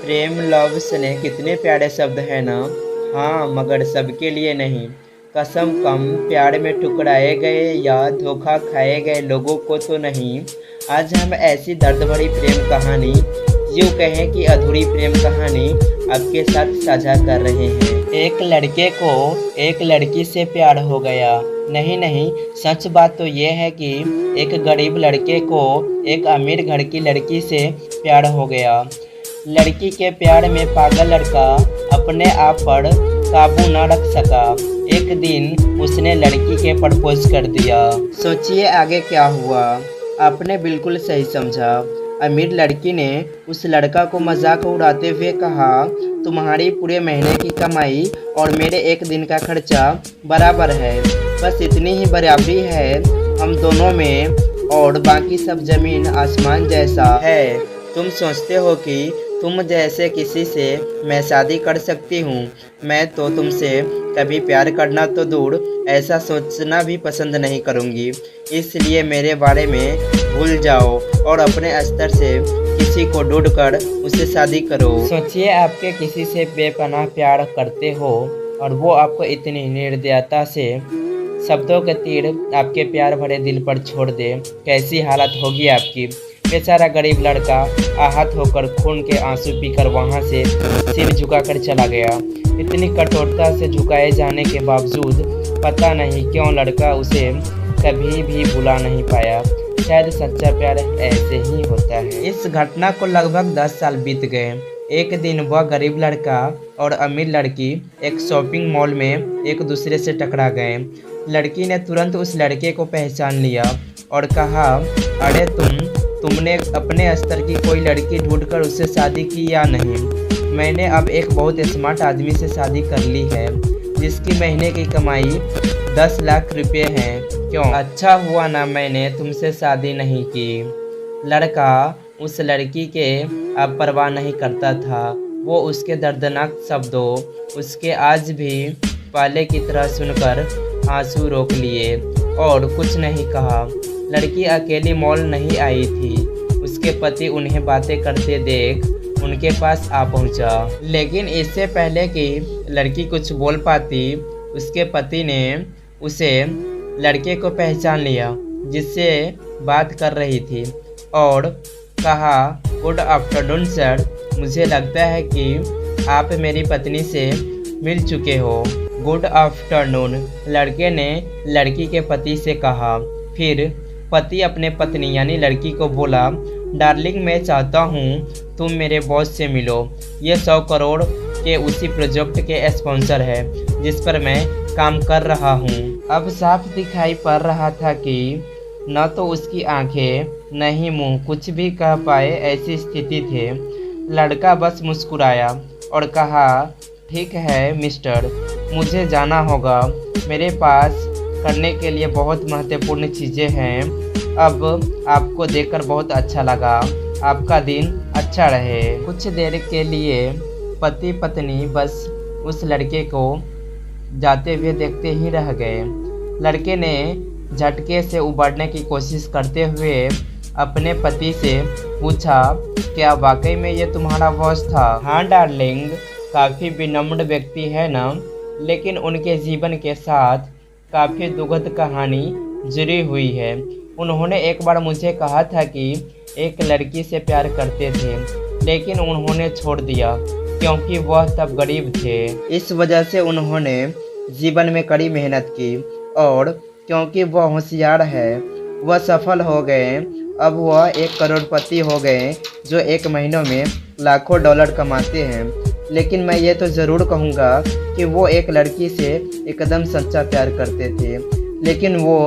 प्रेम love स्नेह कितने प्यारे शब्द हैं ना। हाँ, मगर सबके लिए नहीं। कसम कम प्यार में ठुकराए गए या धोखा खाए गए लोगों को तो नहीं। आज हम ऐसी दर्द भरी प्रेम कहानी, यूँ कहें कि अधूरी प्रेम कहानी आपके साथ साझा कर रहे हैं। एक लड़के को एक लड़की से प्यार हो गया। नहीं नहीं, सच बात तो ये है कि एक गरीब लड़के को एक अमीर घर की लड़की से प्यार हो गया। लड़की के प्यार में पागल लड़का अपने आप पर काबू न रख सका। एक दिन उसने लड़की के प्रपोज कर दिया। सोचिए आगे क्या हुआ। आपने बिल्कुल सही समझा। अमीर लड़की ने उस लड़का को मजाक उड़ाते हुए कहा, तुम्हारी पूरे महीने की कमाई और मेरे एक दिन का खर्चा बराबर है। बस इतनी ही बराबरी है हम दोनों में, और बाकी सब जमीन आसमान जैसा है। तुम सोचते हो कि तुम जैसे किसी से मैं शादी कर सकती हूँ। मैं तो तुमसे कभी प्यार करना तो दूर, ऐसा सोचना भी पसंद नहीं करूँगी। इसलिए मेरे बारे में भूल जाओ और अपने स्तर से किसी को ढूंढकर उससे शादी करो। सोचिए आपके किसी से बेपनाह प्यार करते हो और वो आपको इतनी निर्दयता से शब्दों के तीर आपके प्यार भरे दिल पर छोड़ दे, कैसी हालत होगी आपकी। बेचारा गरीब लड़का आहत होकर खून के आंसू पीकर वहां से सिर झुकाकर चला गया। इतनी कठोरता से झुकाए जाने के बावजूद पता नहीं क्यों लड़का उसे कभी भी भुला नहीं पाया। शायद सच्चा प्यार ऐसे ही होता है। इस घटना को लगभग 10 साल बीत गए। एक दिन वह गरीब लड़का और अमीर लड़की एक शॉपिंग मॉल में एक दूसरे से टकरा गए। लड़की ने तुरंत उस लड़के को पहचान लिया और कहा, अरे तुमने अपने स्तर की कोई लड़की ढूंढकर उससे शादी की या नहीं? मैंने अब एक बहुत स्मार्ट आदमी से शादी कर ली है जिसकी महीने की कमाई 10 लाख रुपए है। क्यों? अच्छा हुआ ना मैंने तुमसे शादी नहीं की। लड़का उस लड़की के अब परवाह नहीं करता था। वो उसके दर्दनाक शब्दों उसके आज भी पहले की तरह सुनकर आंसू रोक लिए और कुछ नहीं कहा। लड़की अकेली मॉल नहीं आई थी। उसके पति उन्हें बातें करते देख उनके पास आ पहुंचा। लेकिन इससे पहले कि लड़की कुछ बोल पाती, उसके पति ने उसे लड़के को पहचान लिया जिससे बात कर रही थी और कहा, गुड आफ्टरनून सर, मुझे लगता है कि आप मेरी पत्नी से मिल चुके हो। गुड आफ्टरनून, लड़के ने लड़की के पति से कहा। फिर पति अपने पत्नी यानी लड़की को बोला, डार्लिंग मैं चाहता हूँ तुम मेरे बॉस से मिलो। ये 100 करोड़ के उसी प्रोजेक्ट के स्पॉन्सर है जिस पर मैं काम कर रहा हूँ। अब साफ दिखाई पड़ रहा था कि न तो उसकी आंखें न ही मुँह कुछ भी कह पाए ऐसी स्थिति थे। लड़का बस मुस्कुराया और कहा, ठीक है मिस्टर, मुझे जाना होगा। मेरे पास करने के लिए बहुत महत्वपूर्ण चीज़ें हैं। अब आपको देखकर बहुत अच्छा लगा। आपका दिन अच्छा रहे। कुछ देर के लिए पति पत्नी बस उस लड़के को जाते हुए देखते ही रह गए। लड़के ने झटके से उबरने की कोशिश करते हुए अपने पति से पूछा, क्या वाकई में ये तुम्हारा बॉस था? हाँ डार्लिंग, काफ़ी विनम्र व्यक्ति है ना, लेकिन उनके जीवन के साथ काफ़ी दुखद कहानी जुड़ी हुई है। उन्होंने एक बार मुझे कहा था कि एक लड़की से प्यार करते थे, लेकिन उन्होंने छोड़ दिया क्योंकि वह तब गरीब थे। इस वजह से उन्होंने जीवन में कड़ी मेहनत की और क्योंकि वह होशियार है वह सफल हो गए। अब वह 1 करोड़पति हो गए जो 1 महीनों में लाखों डॉलर कमाते हैं। लेकिन मैं ये तो ज़रूर कहूँगा कि वो एक लड़की से एकदम सच्चा प्यार करते थे, लेकिन वो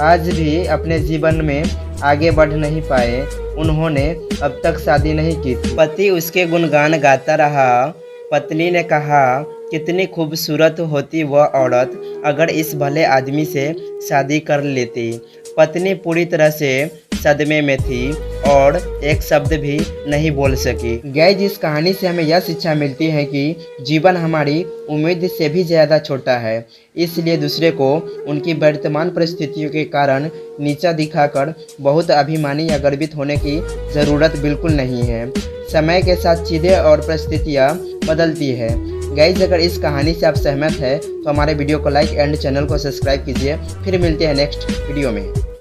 आज भी अपने जीवन में आगे बढ़ नहीं पाए। उन्होंने अब तक शादी नहीं की थी। पति उसके गुणगान गाता रहा। पत्नी ने कहा, कितनी खूबसूरत होती वह औरत अगर इस भले आदमी से शादी कर लेती। पत्नी पूरी तरह से सदमे में थी और एक शब्द भी नहीं बोल सकी। गाइस, इस कहानी से हमें यह शिक्षा मिलती है कि जीवन हमारी उम्मीद से भी ज़्यादा छोटा है, इसलिए दूसरे को उनकी वर्तमान परिस्थितियों के कारण नीचा दिखाकर बहुत अभिमानी या गर्वित होने की ज़रूरत बिल्कुल नहीं है। समय के साथ चीज़ें और परिस्थितियाँ बदलती है। गाइस, अगर इस कहानी से आप सहमत हैं तो हमारे वीडियो को लाइक एंड चैनल को सब्सक्राइब कीजिए। फिर मिलते हैं नेक्स्ट वीडियो में।